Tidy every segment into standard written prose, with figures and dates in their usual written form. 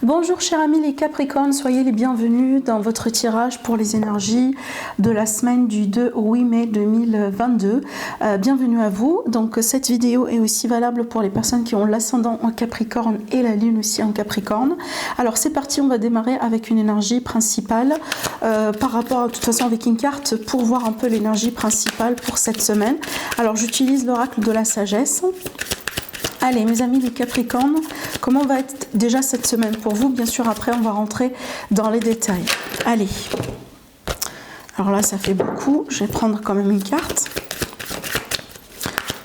Bonjour chers amis les Capricornes, soyez les bienvenus dans votre tirage pour les énergies de la semaine du 2 au 8 mai 2022. Bienvenue à vous. Donc cette vidéo est aussi valable pour les personnes qui ont l'ascendant en Capricorne et la lune aussi en Capricorne. Alors c'est parti, on va démarrer avec une énergie principale par rapport à toute façon avec une carte pour voir un peu l'énergie principale pour cette semaine. Alors j'utilise l'oracle de la sagesse. Allez mes amis les Capricornes, comment va être déjà cette semaine pour vous? Bien sûr après on va rentrer dans les détails. Allez, alors là ça fait beaucoup, je vais prendre quand même une carte.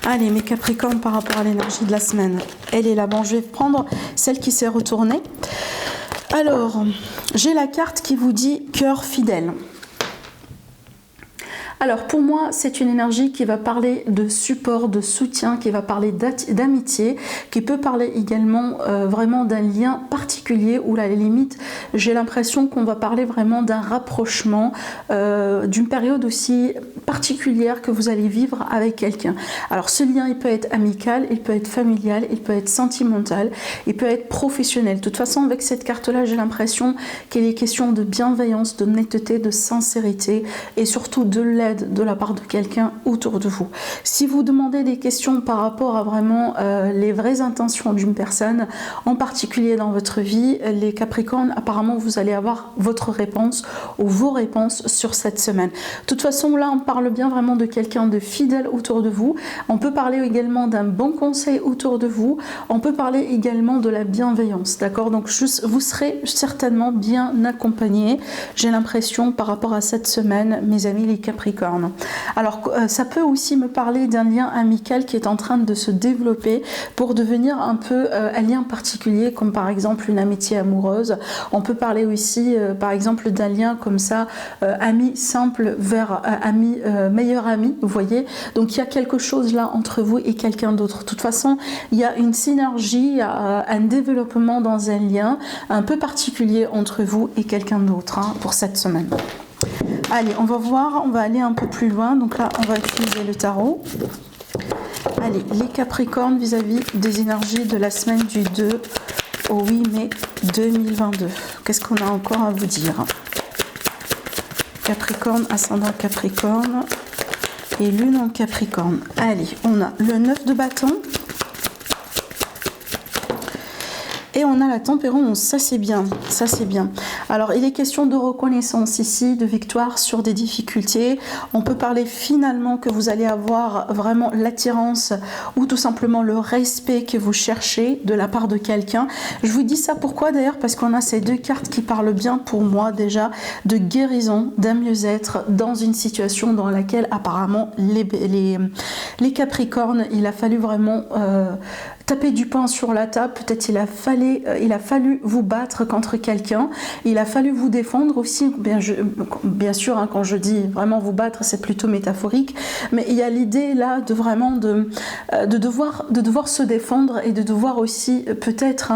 Allez mes Capricornes par rapport à l'énergie de la semaine, elle est là. Bon, je vais prendre celle qui s'est retournée. Alors j'ai la carte qui vous dit cœur fidèle. Alors pour moi c'est une énergie qui va parler de support, de soutien, qui va parler d'amitié, qui peut parler également vraiment d'un lien particulier où à la limite j'ai l'impression qu'on va parler vraiment d'un rapprochement, d'une période aussi particulière que vous allez vivre avec quelqu'un. Alors ce lien il peut être amical, il peut être familial, il peut être sentimental, il peut être professionnel. De toute façon avec cette carte là j'ai l'impression qu'il est question de bienveillance, d'honnêteté, de sincérité et surtout de l'aide de la part de quelqu'un autour de vous. Si vous demandez des questions par rapport à vraiment les vraies intentions d'une personne, en particulier dans votre vie, les Capricornes, apparemment vous allez avoir votre réponse ou vos réponses sur cette semaine. De toute façon là on parle bien vraiment de quelqu'un de fidèle autour de vous. On peut parler également d'un bon conseil autour de vous. On peut parler également de la bienveillance, d'accord? Donc vous serez certainement bien accompagnés, j'ai l'impression par rapport à cette semaine, mes amis les Capricornes. Alors ça peut aussi me parler d'un lien amical qui est en train de se développer pour devenir un peu un lien particulier, comme par exemple une amitié amoureuse. On peut parler aussi par exemple d'un lien comme ça, ami simple vers ami, meilleur ami, vous voyez. Donc il y a quelque chose là entre vous et quelqu'un d'autre. De toute façon il y a une synergie, il y a un développement dans un lien un peu particulier entre vous et quelqu'un d'autre pour cette semaine. Allez, on va voir, on va aller un peu plus loin. Donc là, on va utiliser le tarot. Allez, les Capricornes vis-à-vis des énergies de la semaine du 2 au 8 mai 2022. Qu'est-ce qu'on a encore à vous dire? Capricorne, ascendant Capricorne et lune en Capricorne. Allez, on a le 9 de bâton. Et on a la tempérance, ça c'est bien, ça c'est bien. Alors il est question de reconnaissance ici, de victoire sur des difficultés. On peut parler finalement que vous allez avoir vraiment l'attirance ou tout simplement le respect que vous cherchez de la part de quelqu'un. Je vous dis ça pourquoi d'ailleurs? Parce qu'on a ces deux cartes qui parlent bien pour moi déjà de guérison, d'un mieux-être dans une situation dans laquelle apparemment les Capricornes, il a fallu vraiment taper du poing sur la table, peut-être il a fallu vous battre contre quelqu'un, il a fallu vous défendre aussi, bien sûr quand je dis vraiment vous battre c'est plutôt métaphorique, mais il y a l'idée là de vraiment de devoir se défendre et de devoir aussi peut-être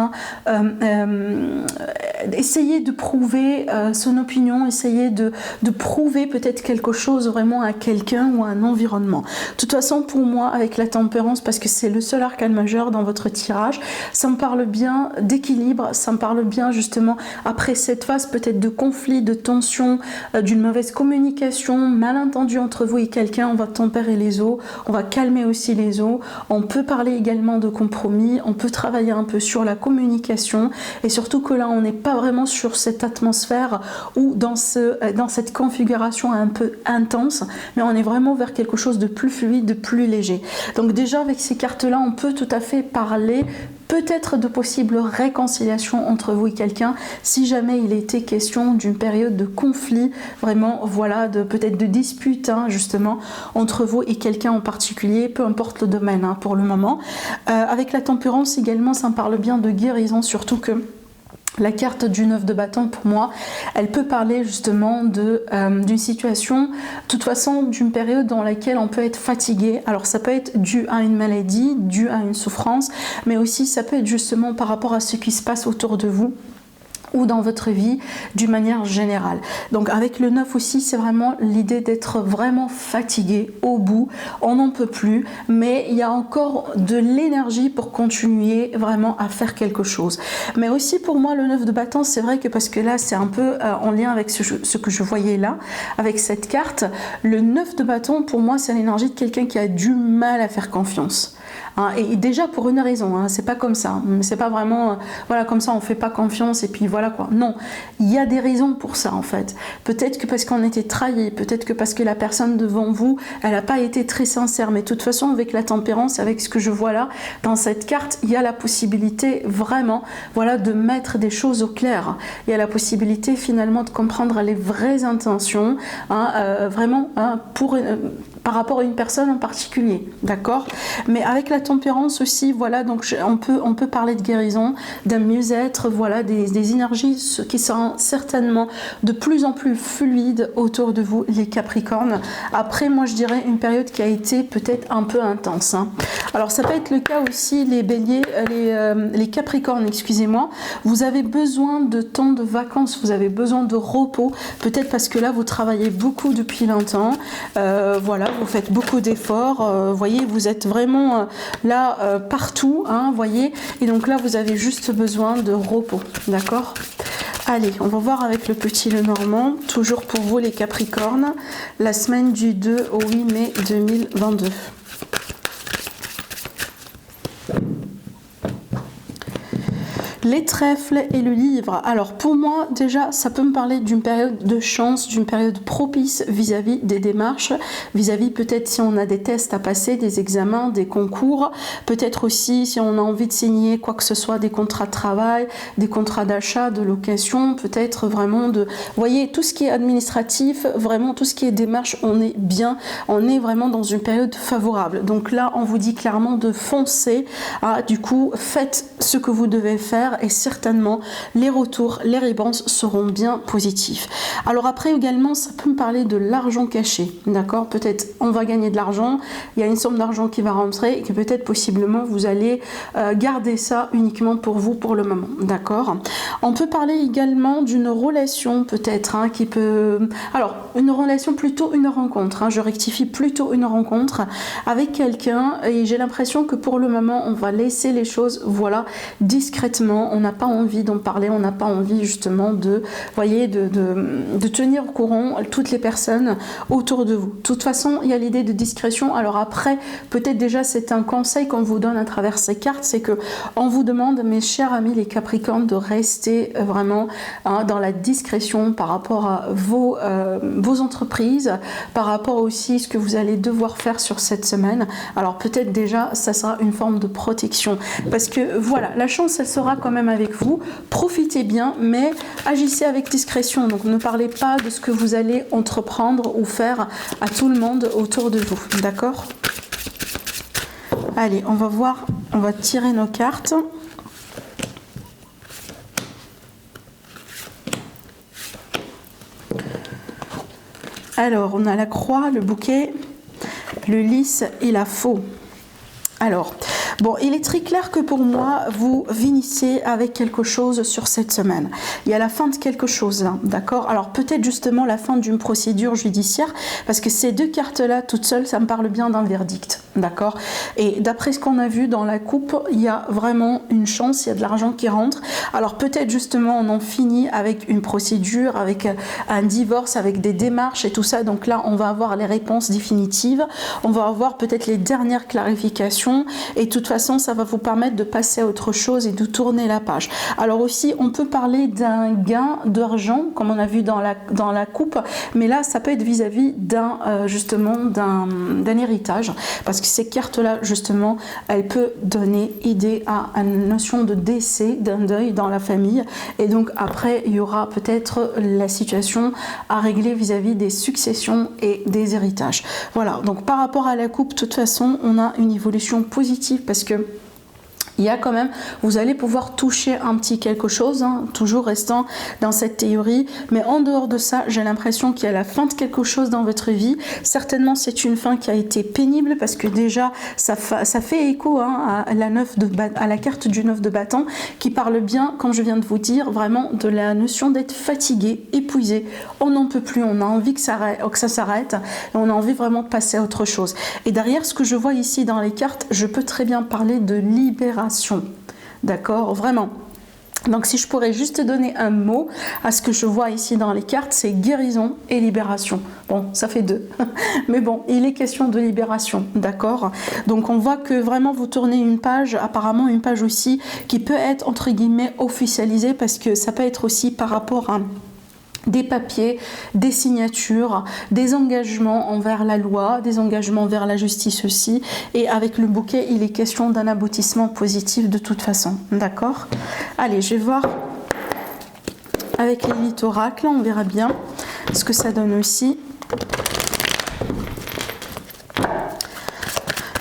essayer de prouver son opinion, essayer de prouver peut-être quelque chose vraiment à quelqu'un ou à un environnement. De toute façon pour moi avec la tempérance, parce que c'est le seul arcane majeur dans votre tirage, ça me parle bien d'équilibre, ça me parle bien justement après cette phase peut-être de conflit, de tension, d'une mauvaise communication, malentendu entre vous et quelqu'un. On va tempérer les eaux, on va calmer aussi les eaux, on peut parler également de compromis, on peut travailler un peu sur la communication et surtout que là on n'est pas vraiment sur cette atmosphère ou dans cette configuration un peu intense, mais on est vraiment vers quelque chose de plus fluide, de plus léger. Donc déjà avec ces cartes là on peut tout à fait parler peut-être de possibles réconciliations entre vous et quelqu'un si jamais il était question d'une période de conflit, vraiment voilà, peut-être de dispute justement entre vous et quelqu'un en particulier, peu importe le domaine pour le moment. Avec la tempérance également ça me parle bien de guérison, surtout que la carte du 9 de bâton pour moi, elle peut parler justement d'une situation, de toute façon d'une période dans laquelle on peut être fatigué. Alors ça peut être dû à une maladie, dû à une souffrance, mais aussi ça peut être justement par rapport à ce qui se passe autour de vous. ou dans votre vie d'une manière générale. Donc avec le 9 aussi, c'est vraiment l'idée d'être vraiment fatigué au bout, on n'en peut plus, mais il y a encore de l'énergie pour continuer vraiment à faire quelque chose. Mais aussi pour moi le 9 de bâton, c'est vrai que parce que là c'est un peu en lien avec ce que je voyais là, avec cette carte, le 9 de bâton pour moi c'est l'énergie de quelqu'un qui a du mal à faire confiance. Et déjà pour une raison, c'est pas comme ça, c'est pas vraiment voilà comme ça on fait pas confiance et puis voilà quoi. Non, il y a des raisons pour ça en fait. Peut-être que parce qu'on était trahi, peut-être que parce que la personne devant vous, elle n'a pas été très sincère. Mais de toute façon avec la tempérance, avec ce que je vois là dans cette carte, il y a la possibilité vraiment, voilà, de mettre des choses au clair. Il y a la possibilité finalement de comprendre les vraies intentions, vraiment par rapport à une personne en particulier, d'accord? Mais avec la tempérance aussi, voilà, donc on peut parler de guérison, d'un mieux-être, voilà, des énergies qui seront certainement de plus en plus fluides autour de vous, les Capricornes. Après, moi, je dirais une période qui a été peut-être un peu intense. Alors, ça peut être le cas aussi, les Béliers, les Capricornes, excusez-moi. Vous avez besoin de temps de vacances, vous avez besoin de repos, peut-être parce que là, vous travaillez beaucoup depuis longtemps, voilà, vous faites beaucoup d'efforts, voyez, vous êtes vraiment là partout, voyez, et donc là vous avez juste besoin de repos, d'accord? Allez, on va voir avec le petit Lenormand, toujours pour vous les Capricornes, la semaine du 2 au 8 mai 2022. Les trèfles et le livre. Alors pour moi déjà ça peut me parler d'une période de chance, d'une période propice vis-à-vis des démarches, vis-à-vis peut-être si on a des tests à passer, des examens, des concours, peut-être aussi si on a envie de signer quoi que ce soit, des contrats de travail, des contrats d'achat, de location, peut-être vraiment de... Vous voyez, tout ce qui est administratif, vraiment tout ce qui est démarche, on est bien, on est vraiment dans une période favorable. Donc là on vous dit clairement de foncer, du coup faites ce que vous devez faire et certainement les retours, les réponses seront bien positifs. Alors après également ça peut me parler de l'argent caché, d'accord? Peut-être on va gagner de l'argent, il y a une somme d'argent qui va rentrer et que peut-être possiblement vous allez garder ça uniquement pour vous pour le moment, d'accord? On peut parler également d'une relation peut-être qui peut... Alors une relation, plutôt une rencontre, je rectifie, plutôt une rencontre avec quelqu'un et j'ai l'impression que pour le moment on va laisser les choses, voilà, discrètement. On n'a pas envie d'en parler, on n'a pas envie justement de, voyez, de tenir au courant toutes les personnes autour de vous. De toute façon, il y a l'idée de discrétion. Alors après, peut-être déjà c'est un conseil qu'on vous donne à travers ces cartes, c'est que on vous demande, mes chers amis les Capricornes, de rester vraiment dans la discrétion par rapport à vos entreprises, par rapport aussi à ce que vous allez devoir faire sur cette semaine. Alors peut-être déjà, ça sera une forme de protection. Parce que voilà, la chance, elle sera quand même avec vous, profitez bien, mais agissez avec discrétion, donc ne parlez pas de ce que vous allez entreprendre ou faire à tout le monde autour de vous, d'accord? Allez, on va voir, on va tirer nos cartes. Alors, on a la croix, le bouquet, le lys et la faux. Alors, bon, il est très clair que pour moi, vous finissez avec quelque chose sur cette semaine. Il y a la fin de quelque chose là, d'accord? Alors peut-être justement la fin d'une procédure judiciaire, parce que ces deux cartes-là, toutes seules, ça me parle bien d'un verdict, d'accord? Et d'après ce qu'on a vu dans la coupe, il y a vraiment une chance, il y a de l'argent qui rentre. Alors peut-être justement on en finit avec une procédure, avec un divorce, avec des démarches et tout ça. Donc là, on va avoir les réponses définitives, on va avoir peut-être les dernières clarifications. Et de toute façon ça va vous permettre de passer à autre chose et de tourner la page. Alors aussi on peut parler d'un gain d'argent comme on a vu dans la coupe, mais là ça peut être vis-à-vis d'un justement d'un héritage, parce que ces cartes là justement elles peuvent donner idée à une notion de décès, d'un deuil dans la famille, et donc après il y aura peut-être la situation à régler vis-à-vis des successions et des héritages. Voilà, donc par rapport à la coupe, de toute façon on a une évolution positive, parce que il y a quand même, vous allez pouvoir toucher un petit quelque chose, hein, toujours restant dans cette théorie, mais en dehors de ça, j'ai l'impression qu'il y a la fin de quelque chose dans votre vie. Certainement, c'est une fin qui a été pénible parce que déjà, ça fait écho hein, à la carte du 9 de bâton qui parle bien, comme je viens de vous dire, vraiment de la notion d'être fatigué, épuisé. On n'en peut plus, on a envie que ça s'arrête et on a envie vraiment de passer à autre chose. Et derrière, ce que je vois ici dans les cartes, je peux très bien parler de libération. D'accord, vraiment. Donc si je pourrais juste donner un mot à ce que je vois ici dans les cartes, c'est guérison et libération. Bon, ça fait deux. Mais bon, il est question de libération, d'accord? Donc on voit que vraiment vous tournez une page, apparemment une page aussi, qui peut être entre guillemets officialisée parce que ça peut être aussi par rapport à des papiers, des signatures, des engagements envers la loi, des engagements envers la justice aussi. Et avec le bouquet, il est question d'un aboutissement positif de toute façon. D'accord? Allez, je vais voir avec l'élite oracle, on verra bien ce que ça donne aussi.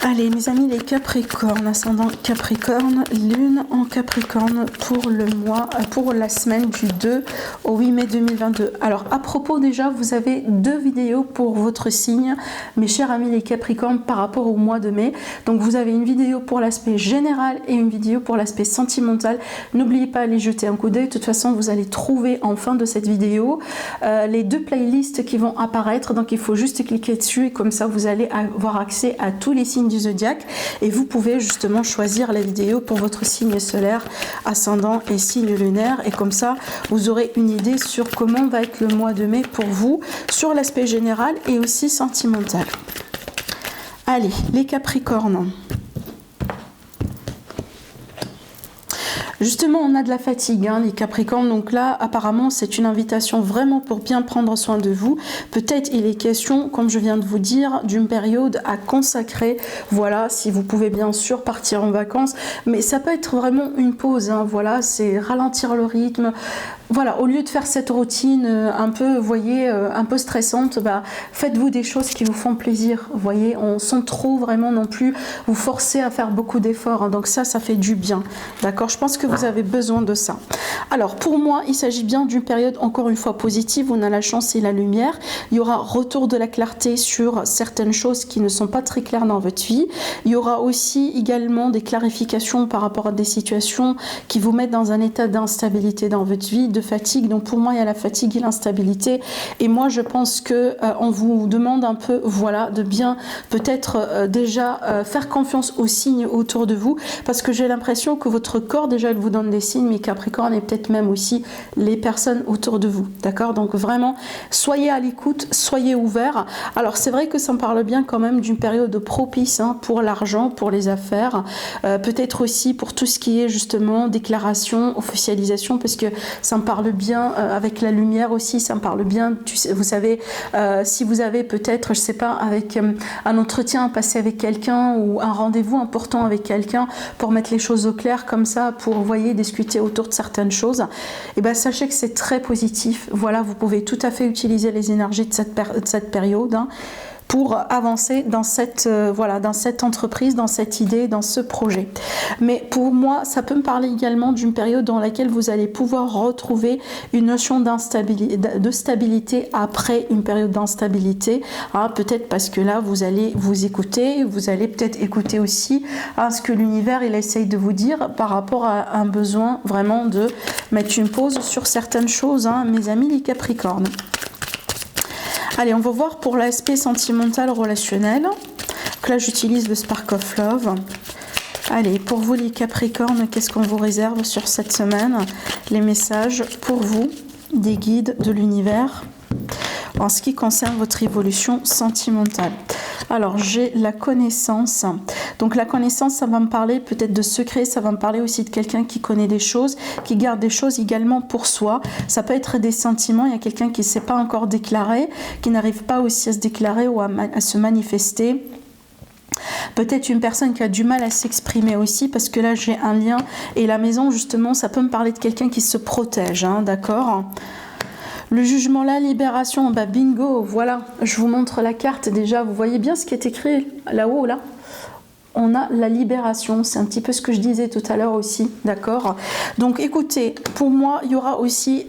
Allez, mes amis, les Capricornes, ascendant Capricorne, lune en Capricorne pour le mois, pour la semaine du 2 au 8 mai 2022. Alors, à propos déjà, vous avez deux vidéos pour votre signe, mes chers amis les Capricornes, par rapport au mois de mai. Donc, vous avez une vidéo pour l'aspect général et une vidéo pour l'aspect sentimental. N'oubliez pas d'aller jeter un coup d'œil. De toute façon, vous allez trouver en fin de cette vidéo les deux playlists qui vont apparaître. Donc, il faut juste cliquer dessus et comme ça, vous allez avoir accès à tous les signes du zodiaque et vous pouvez justement choisir la vidéo pour votre signe solaire, ascendant et signe lunaire et comme ça vous aurez une idée sur comment va être le mois de mai pour vous sur l'aspect général et aussi sentimental. Allez, les Capricornes. Justement, on a de la fatigue, hein, les Capricornes. Donc là, apparemment, c'est une invitation vraiment pour bien prendre soin de vous. Peut-être il est question, comme je viens de vous dire, d'une période à consacrer. Voilà, si vous pouvez bien sûr partir en vacances. Mais ça peut être vraiment une pause. Hein, voilà, c'est ralentir le rythme. Voilà, au lieu de faire cette routine un peu, vous voyez, un peu stressante, bah, faites-vous des choses qui vous font plaisir. Vous voyez, on sent trop vraiment non plus vous forcer à faire beaucoup d'efforts. Hein, donc ça fait du bien. D'accord? Je pense que vous avez besoin de ça. Alors, pour moi, il s'agit bien d'une période encore une fois positive. On a la chance et la lumière. Il y aura retour de la clarté sur certaines choses qui ne sont pas très claires dans votre vie. Il y aura aussi également des clarifications par rapport à des situations qui vous mettent dans un état d'instabilité dans votre vie, de fatigue. Donc pour moi, il y a la fatigue et l'instabilité. Et moi, je pense que on vous demande un peu, voilà, de bien peut-être déjà faire confiance aux signes autour de vous, parce que j'ai l'impression que votre corps déjà vous donne des signes, mais Capricorne et peut-être même aussi les personnes autour de vous. D'accord? Donc vraiment, soyez à l'écoute, soyez ouverts. Alors c'est vrai que ça me parle bien quand même d'une période propice hein, pour l'argent, pour les affaires, peut-être aussi pour tout ce qui est justement déclaration, officialisation, parce que ça me parle bien avec la lumière aussi, ça me parle bien, vous savez, si vous avez peut-être, je sais pas, avec un entretien à passer avec quelqu'un ou un rendez-vous important avec quelqu'un pour mettre les choses au clair comme ça, pour, vous voyez, discuter autour de certaines choses, et ben sachez que c'est très positif. Voilà, vous pouvez tout à fait utiliser les énergies de cette période hein, pour avancer dans cette, voilà, dans cette entreprise, dans cette idée, dans ce projet. Mais pour moi, ça peut me parler également d'une période dans laquelle vous allez pouvoir retrouver une notion de stabilité après une période d'instabilité. Hein, peut-être parce que là, vous allez vous écouter, vous allez peut-être écouter aussi hein, ce que l'univers il essaye de vous dire par rapport à un besoin vraiment de mettre une pause sur certaines choses, hein, mes amis les Capricornes. Allez, on va voir pour l'aspect sentimental relationnel. Donc là, j'utilise le Spark of Love. Allez, pour vous les Capricornes, qu'est-ce qu'on vous réserve sur cette semaine? Les messages pour vous, des guides de l'univers, en ce qui concerne votre évolution sentimentale. Alors, j'ai la connaissance. Donc, la connaissance, ça va me parler peut-être de secrets, ça va me parler aussi de quelqu'un qui connaît des choses, qui garde des choses également pour soi. Ça peut être des sentiments. Il y a quelqu'un qui ne s'est pas encore déclaré, qui n'arrive pas aussi à se déclarer ou à se manifester. Peut-être une personne qui a du mal à s'exprimer aussi, parce que là, j'ai un lien. Et la maison, justement, ça peut me parler de quelqu'un qui se protège, hein, d'accord ? Le jugement, la libération, bah bingo, voilà, je vous montre la carte déjà, vous voyez bien ce qui est écrit là-haut, là. on a la libération. C'est un petit peu ce que je disais tout à l'heure aussi, d'accord? Donc écoutez, pour moi, il y aura aussi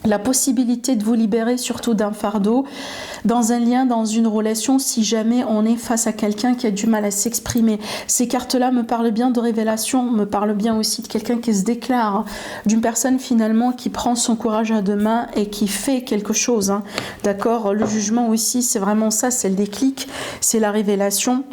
la possibilité de vous libérer surtout d'un fardeau dans un lien, dans une relation, si jamais on est face à quelqu'un qui a du mal à s'exprimer. Ces cartes-là me parlent bien de révélation, me parlent bien aussi de quelqu'un qui se déclare, d'une personne finalement qui prend son courage à deux mains et qui fait quelque chose, hein. D'accord? Le jugement aussi, c'est vraiment ça, c'est le déclic, c'est la révélation.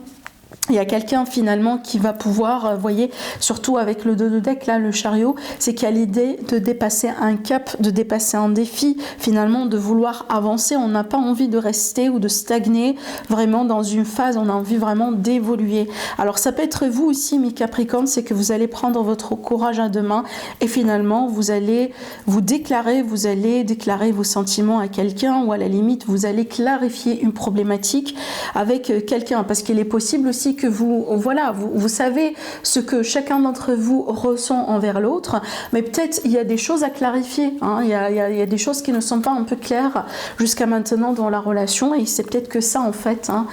Il y a quelqu'un finalement qui va pouvoir, vous voyez, surtout avec le 2 de deck, là, le chariot, c'est qu'il y a l'idée de dépasser un cap, de dépasser un défi, finalement de vouloir avancer. On n'a pas envie de rester ou de stagner vraiment dans une phase, on a envie vraiment d'évoluer. Alors ça peut être vous aussi, mes Capricornes, c'est que vous allez prendre votre courage à deux mains et finalement vous allez vous déclarer, vous allez déclarer vos sentiments à quelqu'un ou à la limite vous allez clarifier une problématique avec quelqu'un, parce qu'il est possible aussi que vous, voilà, vous savez ce que chacun d'entre vous ressent envers l'autre, mais peut-être il y a des choses à clarifier, hein, il y a des choses qui ne sont pas un peu claires jusqu'à maintenant dans la relation, et c'est peut-être que ça en fait, hein,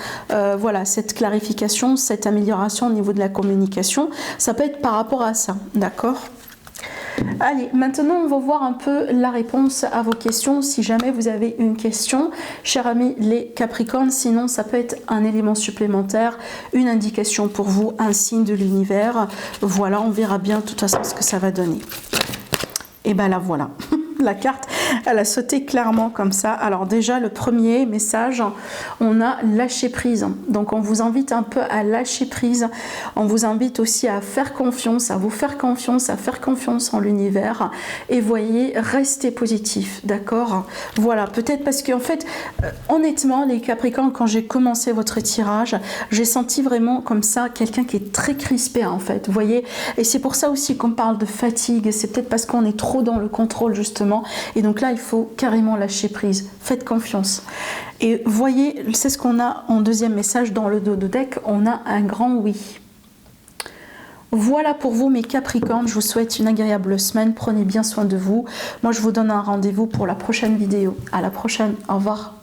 voilà, cette clarification, cette amélioration au niveau de la communication, ça peut être par rapport à ça, d'accord? Allez, maintenant on va voir un peu la réponse à vos questions, si jamais vous avez une question, chers amis les Capricornes, sinon ça peut être un élément supplémentaire, une indication pour vous, un signe de l'univers, voilà, on verra bien de toute façon ce que ça va donner. Et ben là voilà, la carte elle a sauté clairement comme ça. Alors déjà le premier message, on a lâcher prise, donc on vous invite un peu à lâcher prise, on vous invite aussi à faire confiance, à vous faire confiance, à faire confiance en l'univers, et voyez, restez positif, d'accord? Voilà, peut-être parce qu'en fait honnêtement les Capricornes, quand j'ai commencé votre tirage, j'ai senti vraiment comme ça quelqu'un qui est très crispé en fait, vous voyez, et c'est pour ça aussi qu'on parle de fatigue, c'est peut-être parce qu'on est trop dans le contrôle justement, et donc là il faut carrément lâcher prise, faites confiance. Et voyez, c'est ce qu'on a en deuxième message dans le dos de deck, on a un grand oui. Voilà pour vous mes Capricornes, je vous souhaite une agréable semaine, prenez bien soin de vous. Moi je vous donne un rendez-vous pour la prochaine vidéo. À la prochaine, au revoir.